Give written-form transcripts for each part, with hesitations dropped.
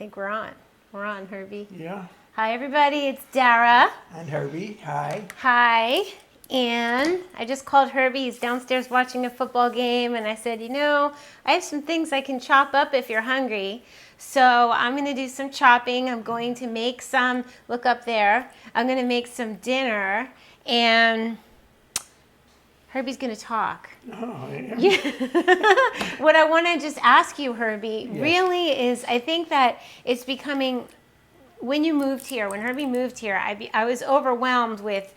think we're on. We're on, Herbie. Yeah. Hi, everybody. It's Dara. And Herbie, hi. Hi. And I just called Herbie. He's downstairs watching a football game. And I said, I have some things I can chop up if you're hungry. So I'm going to do some chopping. I'm going to make some, look up there. I'm going to make some dinner. And Herbie's going to talk. Oh, yeah. Yeah. What I want to just ask you, Herbie, Yes. really is, I think that it's becoming, when Herbie moved here, I was overwhelmed with,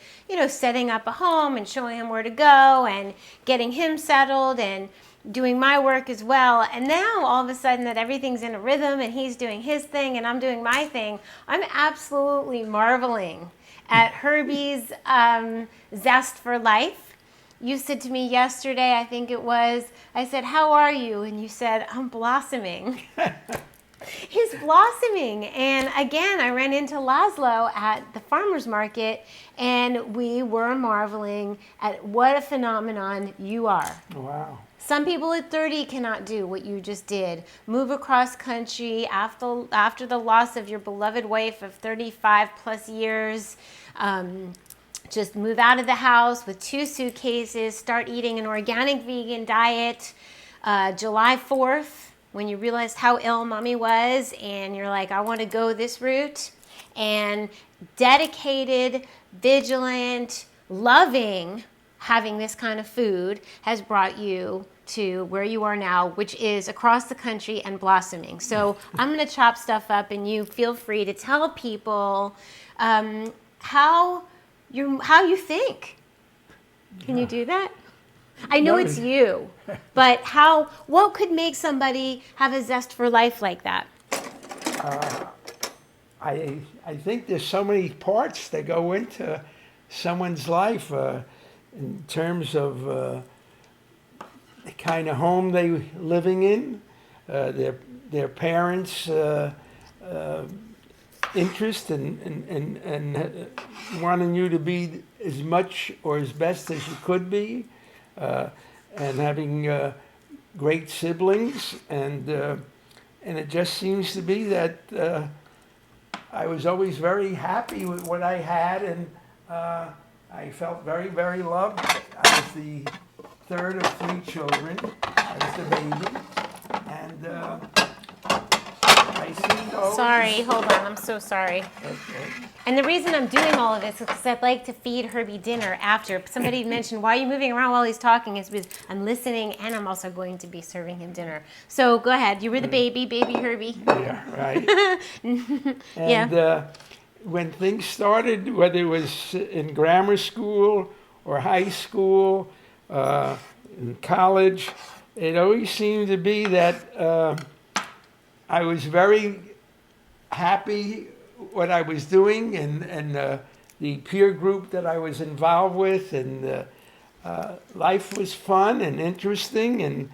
setting up a home and showing him where to go and getting him settled and doing my work as well. And now all of a sudden that everything's in a rhythm and he's doing his thing and I'm doing my thing, I'm absolutely marveling at Herbie's zest for life. You said to me yesterday, I think it was, I said, how are you? And you said, I'm blossoming. He's blossoming. And again, I ran into Laszlo at the farmer's market, and we were marveling at what a phenomenon you are. Wow. Some people at 30 cannot do what you just did. Move across country after the loss of your beloved wife of 35 plus years. Just move out of the house with 2 suitcases, start eating an organic vegan diet. July 4th, when you realized how ill mommy was and you're like, I want to go this route. And dedicated, vigilant, loving having this kind of food has brought you to where you are now, which is across the country and blossoming. So I'm going to chop stuff up and you feel free to tell people how you think. Can you do that? I know it's you, but what could make somebody have a zest for life like that? I think there's so many parts that go into someone's life in terms of the kind of home they're living in, their parents' interest and wanting you to be as much or as best as you could be, and having great siblings, and it just seems to be that I was always very happy with what I had, and I felt very, very loved. I was the third of 3 children. I was the baby, and I seemed to always... Sorry, hold on. I'm so sorry. Okay. And the reason I'm doing all of this is because I'd like to feed Herbie dinner after. Somebody mentioned, why are you moving around while he's talking? It's because I'm listening and I'm also going to be serving him dinner. So go ahead. You were the baby Herbie. Yeah, right. And when things started, whether it was in grammar school or high school, in college, it always seemed to be that I was very happy what I was doing and the peer group that I was involved with, and life was fun and interesting, and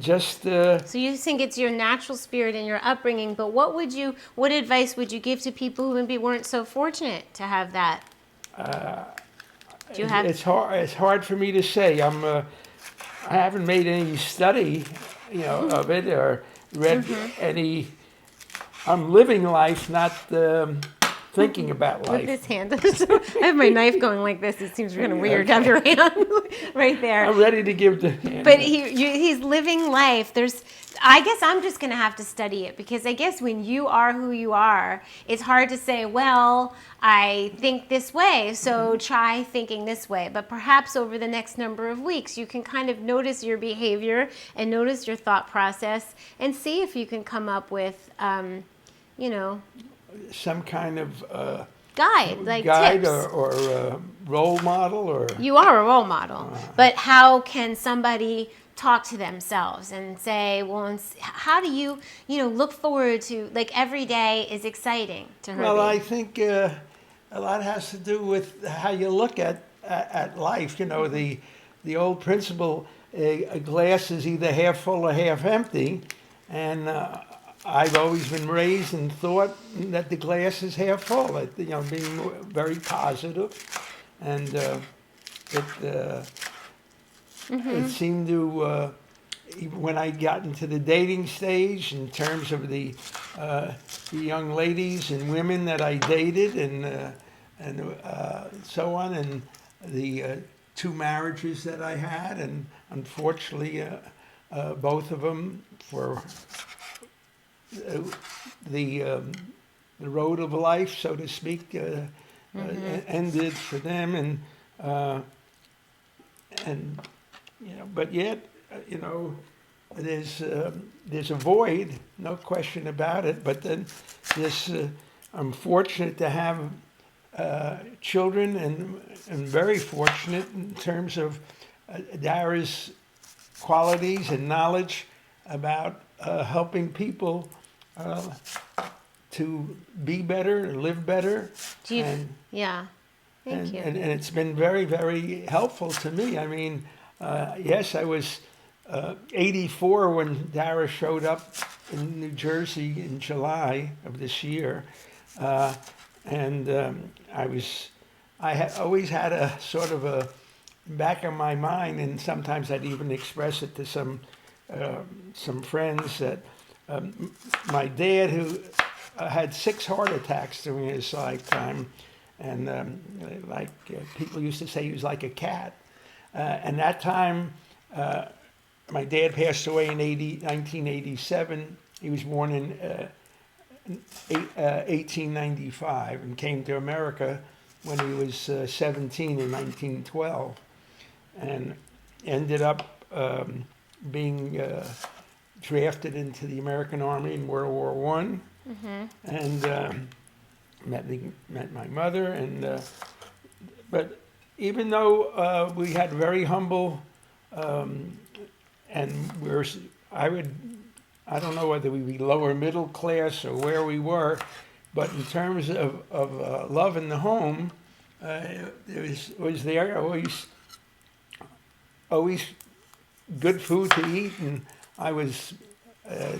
just... So you think it's your natural spirit and your upbringing, but what advice would you give to people who maybe weren't so fortunate to have that? It's hard for me to say. I haven't made any study, of it, or read any... I'm living life, not thinking about life. With this hand. I have my knife going like this. It seems kind of weird to have your hand right there. I'm ready to give the hand. But he's living life. I guess I'm just going to have to study it, because I guess when you are who you are, it's hard to say, well, I think this way, so try thinking this way. But perhaps over the next number of weeks, you can kind of notice your behavior and notice your thought process and see if you can come up with, some kind of guide, tips. or role model, or... You are a role model, but how can somebody talk to themselves and say, well, how do you, look forward to, like, every day is exciting to Herbie? Well, I think a lot has to do with how you look at life. The old principle, a glass is either half full or half empty, and I've always been raised and thought that the glass is half full, being very positive, and it seemed to even when I got into the dating stage, in terms of the young ladies and women that I dated, and so on, and the 2 marriages that I had, and unfortunately, both of them for the road of life, so to speak, ended for them, and but yet, there's a void, no question about it. But then I'm fortunate to have children, and very fortunate in terms of Dara's qualities and knowledge about helping people to be better and live better. Yeah. Thank you. And it's been very, very helpful to me. I mean, yes, I was 84 when Dara showed up in New Jersey in July of this year. And I had always had a sort of a back of my mind, and sometimes I'd even express it to some friends, that my dad, who had 6 heart attacks during his lifetime, and people used to say he was like a cat. And that time, my dad passed away in 1987. He was born in 1895 and came to America when he was 17 in 1912, and ended up being drafted into the American Army in World War I, and met my mother, and but even though we had very humble, and I don't know whether we be lower middle class or where we were, but in terms of love in the home, it was there always good food to eat, and I was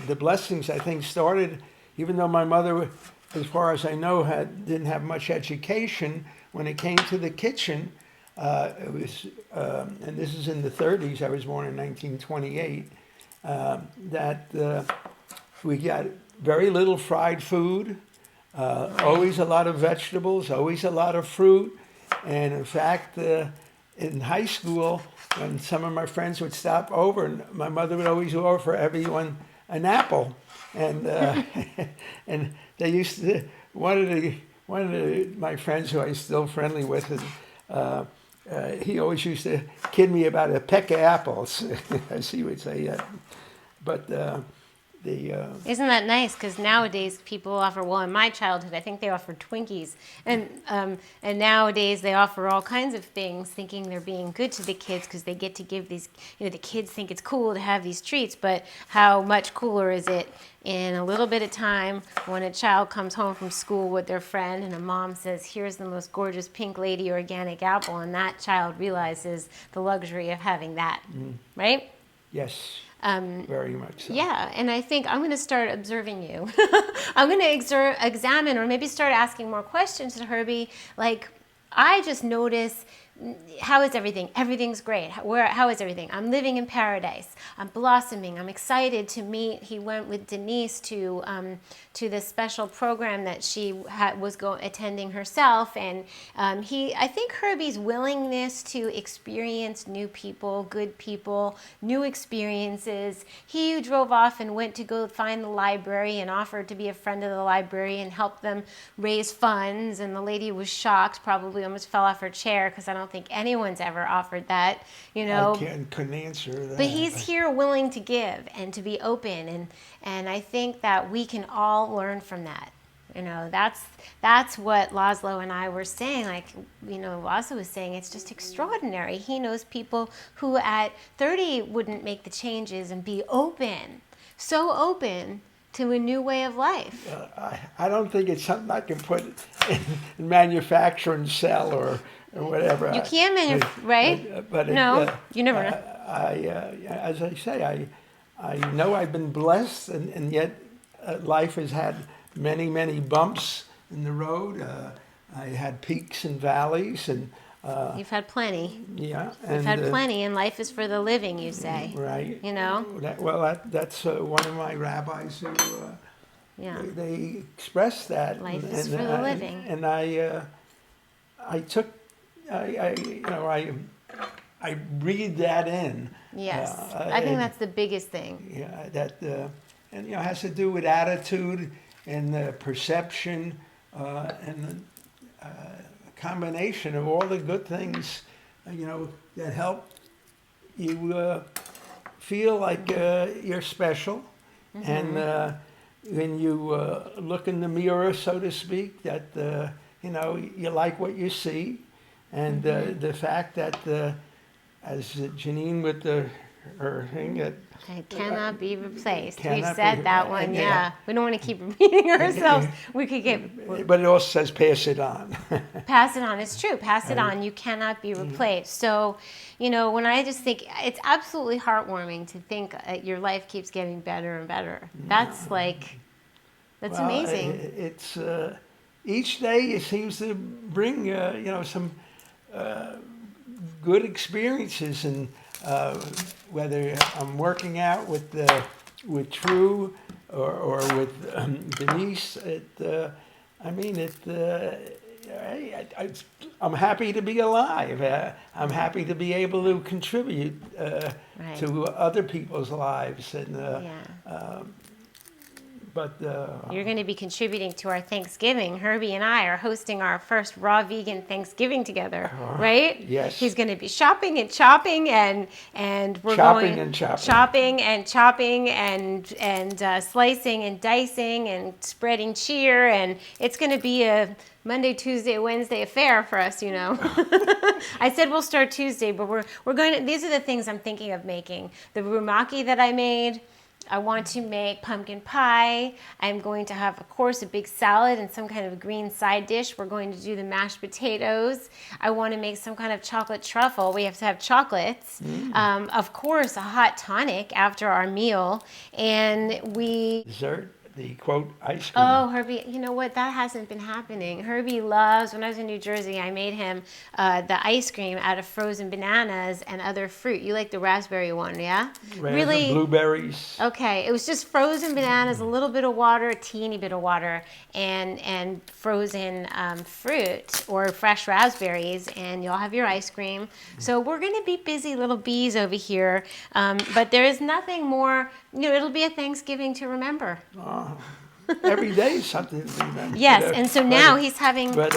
the blessings, I think, started, even though my mother, as far as I know, didn't have much education. When it came to the kitchen, it was, and this is in the 30s, I was born in 1928, that we got very little fried food, always a lot of vegetables, always a lot of fruit. And in fact, in high school, when some of my friends would stop over, my mother would always offer everyone an apple. And and they used to, one of my friends who I'm still friendly with, he always used to kid me about a peck of apples, as he would say. But Isn't that nice? Because nowadays people offer, well, in my childhood, I think they offered Twinkies. And nowadays they offer all kinds of things, thinking they're being good to the kids because they get to give these, the kids think it's cool to have these treats. But how much cooler is it in a little bit of time when a child comes home from school with their friend and a mom says, here's the most gorgeous Pink Lady organic apple, and that child realizes the luxury of having that, right? yes. Very much so. Yeah, and I think I'm going to start observing you. I'm going to examine, or maybe start asking more questions to Herbie. Like, I just notice, how is everything? Everything's great. How is everything? I'm living in paradise. I'm blossoming. I'm excited to meet. He went with Denise to this special program that she was attending herself, and I think Herbie's willingness to experience new people, good people, new experiences. He drove off and went to go find the library and offered to be a friend of the library and help them raise funds, and the lady was shocked, probably almost fell off her chair, because I don't think anyone's ever offered that, I couldn't answer that. But he's here willing to give and to be open, and I think that we can all learn from that. That's what Laszlo and I were saying. Like, Laszlo was saying, it's just extraordinary. He knows people who at 30 wouldn't make the changes and be open, so open to a new way of life. I don't think it's something I can put in manufacture and sell or whatever. You can manufacture, right? But no, you never know. As I say, I know I've been blessed, and yet life has had many, many bumps in the road. I had peaks and valleys, and You've had plenty. Yeah. You've had plenty, and life is for the living, you say. Right. You know? That's one of my rabbis who Yeah. they expressed that. Life is for the living. And I took, I read that in. Yes. I think that's the biggest thing. Yeah, that and has to do with attitude and perception and the combination of all the good things that help you feel like you're special, and when you look in the mirror, so to speak, that you like what you see, and the fact that as Janine with her thing that It cannot be replaced. We've Cannot said be- that one, and, yeah. We don't want to keep repeating ourselves. We could get but it also says pass it on. pass it on. It's true. Pass it on. You cannot be replaced. So, when I just think it's absolutely heartwarming to think your life keeps getting better and better. That's that's Well, amazing. It's each day it seems to bring some good experiences, and whether I'm working out with True or with Denise, I'm happy to be alive. I'm happy to be able to contribute Right. to other people's lives, and Yeah. but You're going to be contributing to our Thanksgiving. Herbie and I are hosting our first raw vegan Thanksgiving together, right? yes. He's going to be shopping and chopping, and we're Chopping going and chopping. shopping and chopping and slicing and dicing and spreading cheer, and it's going to be a Monday, Tuesday, Wednesday affair for us, I said we'll start Tuesday, but we're going to. These are the things I'm thinking of making. The rumaki that I made. I want to make pumpkin pie. I'm going to have, of course, a big salad and some kind of green side dish. We're going to do the mashed potatoes. I want to make some kind of chocolate truffle. We have to have chocolates. Of course, a hot tonic after our meal. And dessert, the quote ice cream. Oh, Herbie, you know what? That hasn't been happening. Herbie loves, when I was in New Jersey, I made him the ice cream out of frozen bananas and other fruit. You like the raspberry one, yeah? Random blueberries. Okay, it was just frozen bananas, a little bit of water, a teeny bit of water, and frozen fruit or fresh raspberries, and you'll have your ice cream. So we're going to be busy little bees over here, but there is nothing more, it'll be a Thanksgiving to remember. Every day is something to remember. Yes, and so now he's having... But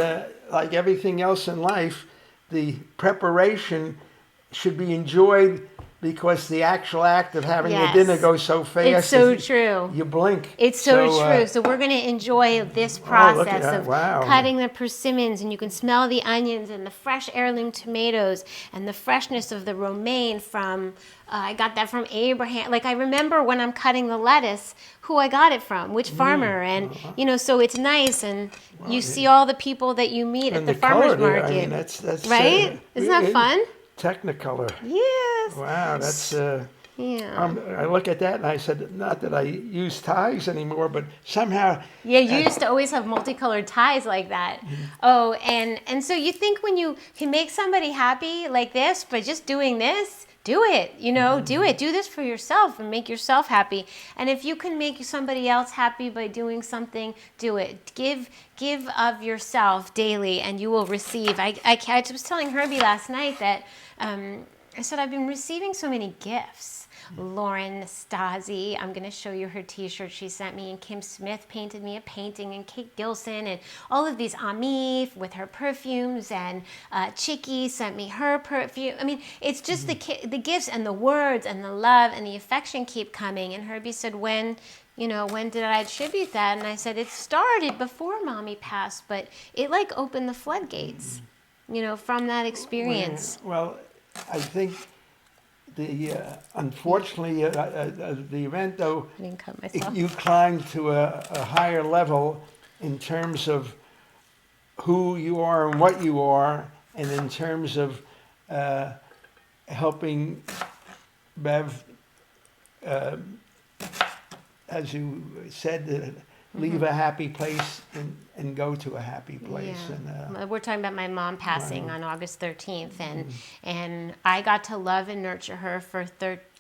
like everything else in life, the preparation should be enjoyed, because the actual act of having Yes. your dinner goes so fast. It's so true. You blink. It's so true. So we're going to enjoy this look at process that. of Wow. cutting the persimmons, and you can smell the onions and the fresh heirloom tomatoes and the freshness of the romaine from, I got that from Abraham. Like, I remember when I'm cutting the lettuce, who I got it from, which farmer, and, so it's nice, and you see all the people that you meet at And the farmer's color there, market. I mean, that's right? Isn't that fun? Technicolor. Yes. Wow, that's. Yeah. I look at that and I said, not that I use ties anymore, but somehow. Yeah, you used to always have multicolored ties like that. Oh, and so you think when you can make somebody happy like this by just doing this, do it, do it. Do this for yourself and make yourself happy. And if you can make somebody else happy by doing something, do it. Give of yourself daily and you will receive. I was telling Herbie last night that I said I've been receiving so many gifts. Lauren Stasi, I'm going to show you her t-shirt she sent me, and Kim Smith painted me a painting, and Kate Gilson, and all of these Ami with her perfumes, and Chicky sent me her perfume. I mean, it's just the gifts and the words and the love and the affection keep coming. And Herbie said, when did I attribute that? And I said, it started before Mommy passed, but it opened the floodgates, from that experience. Well, I think unfortunately, the event, though, I didn't cut myself. you climbed to a higher level in terms of who you are and what you are, and in terms of helping Bev, as you said, leave a happy place and go to a happy place. Yeah. We're talking about my mom passing on August 13th, and I got to love and nurture her for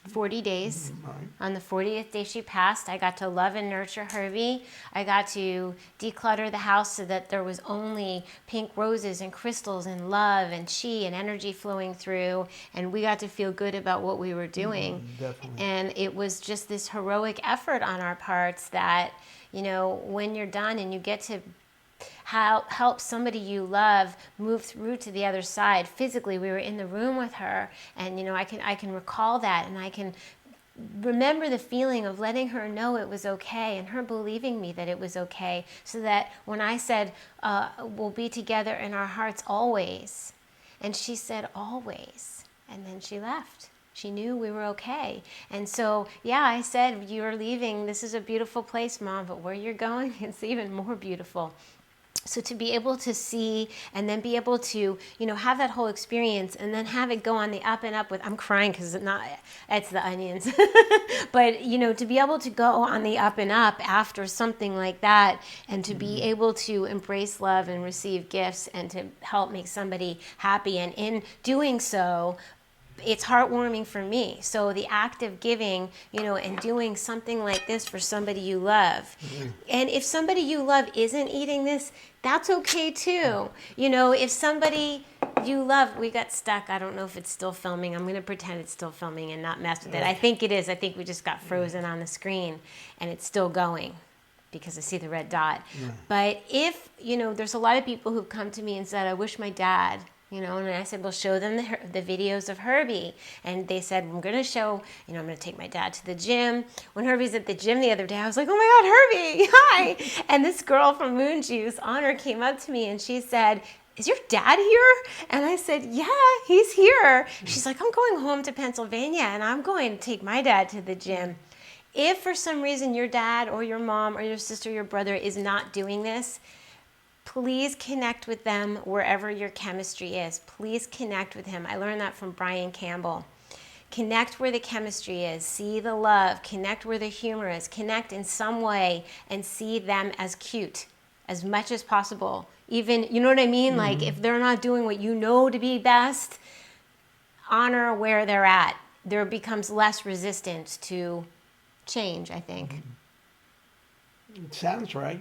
40 days. Right. On the 40th day she passed, I got to love and nurture Herbie. I got to declutter the house so that there was only pink roses and crystals and love and chi and energy flowing through, and we got to feel good about what we were doing. Definitely. And it was just this heroic effort on our parts that, you know, when you're done and you get to help somebody you love move through to the other side. Physically, we were in the room with her, and you know, I can recall that, and I can remember the feeling of letting her know it was okay, and her believing me that it was okay, so that when I said we'll be together in our hearts always, and she said always, and then she left. She knew we were okay. And so, yeah, I said, you're leaving. This is a beautiful place, Mom, but where you're going, it's even more beautiful. So to be able to see and then be able to, you know, have that whole experience and then have it go on the up and up with, I'm crying because it's the onions. But, you know, to be able to go on the up and up after something like that, and to be able to embrace love and receive gifts and to help make somebody happy. And in doing so, it's heartwarming for me. So the act of giving, you know, and doing something like this for somebody you love. And if somebody you love isn't eating this, that's okay too. You know, if somebody you love, we got stuck. I don't know if it's still filming. I'm going to pretend it's still filming and not mess with it. I think it is. I think we just got frozen on the screen and it's still going because I see the red dot. But if, you know, there's a lot of people who've come to me and said, I wish my dad, you know, and I said, well, show them the videos of Herbie. And they said, I'm going to show, you know, I'm going to take my dad to the gym. When Herbie's at the gym the other day, I was like, oh my God, Herbie, hi. And this girl from Moon Juice, Honor, came up to me and she said, is your dad here? And I said, yeah, he's here. She's like, I'm going home to Pennsylvania and I'm going to take my dad to the gym. If for some reason your dad or your mom or your sister or your brother is not doing this, please connect with them wherever your chemistry is. Please connect with him. I learned that from Brian Campbell. Connect where the chemistry is. See the love. Connect where the humor is. Connect in some way and see them as cute as much as possible. Even, you know what I mean? Like if they're not doing what you know to be best, honor where they're at. There becomes less resistance to change, I think. It sounds right.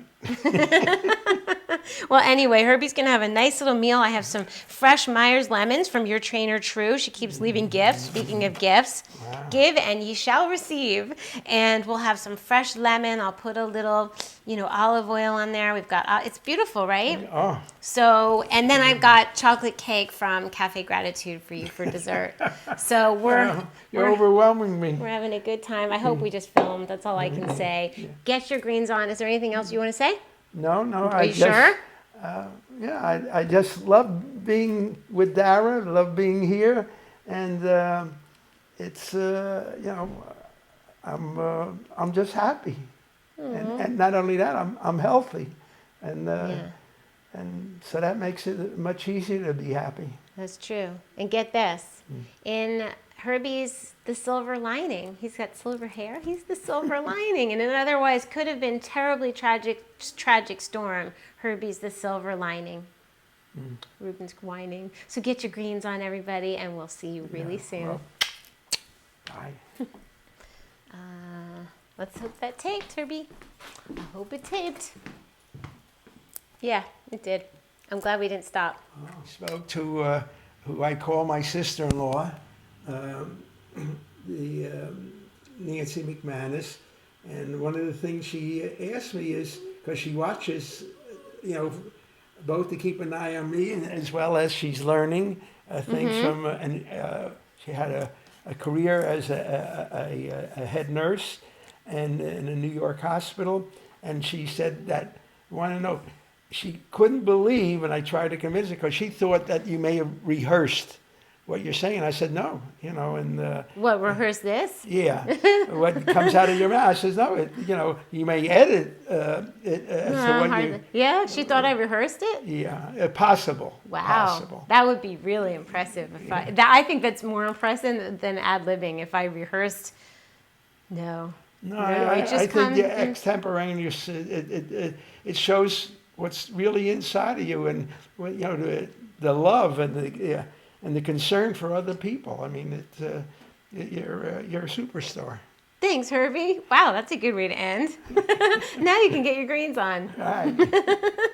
Well, anyway, Herbie's going to have a nice little meal. I have some fresh Myers lemons from your trainer, True. She keeps leaving gifts. Speaking of gifts, give and ye shall receive. And we'll have some fresh lemon. I'll put a little, you know, olive oil on there. We've got, it's beautiful, right? Oh, So, and then I've got chocolate cake from Cafe Gratitude for you for dessert. So you're overwhelming me. we're having a good time. I hope we just filmed. That's all I can say. Get your greens on. Is there anything else you want to say? No. Are you sure? Yeah, I just love being with Dara, love being here, and it's you know, I'm just happy, and not only that, I'm healthy, and and so that makes it much easier to be happy. That's true. And get this, in Herbie's the silver lining. He's got silver hair. He's the silver lining. In an otherwise could have been terribly tragic storm, Herbie's the silver lining. Ruben's whining. So get your greens on, everybody, and we'll see you really soon. Well, bye. Let's hope that taped, Herbie. I hope it taped. Yeah, it did. I'm glad we didn't stop. I spoke to who I call my sister-in-law, the Nancy McManus, and one of the things she asked me is, because she watches, you know, both to keep an eye on me, and as well as she's learning things from, and she had a career as a head nurse and in a New York hospital, and she said that, want to know, she couldn't believe, and I tried to convince her, because she thought that you may have rehearsed what you're saying. I said, no, you know, and... What, rehearse this? Yeah, what comes out of your mouth. I says, no, you know, you may edit it as to what you... Yeah, she thought I rehearsed it? Yeah, possible. Wow, Possible. that would be really impressive. If I think that's more impressive than ad-libbing if I rehearsed. No, No, it just I think comes. the extemporaneous, it shows what's really inside of you, and the love and the concern for other people. I mean, you're a superstar. Thanks, Herbie. Wow, that's a good way to end. Now you can get your greens on. All right.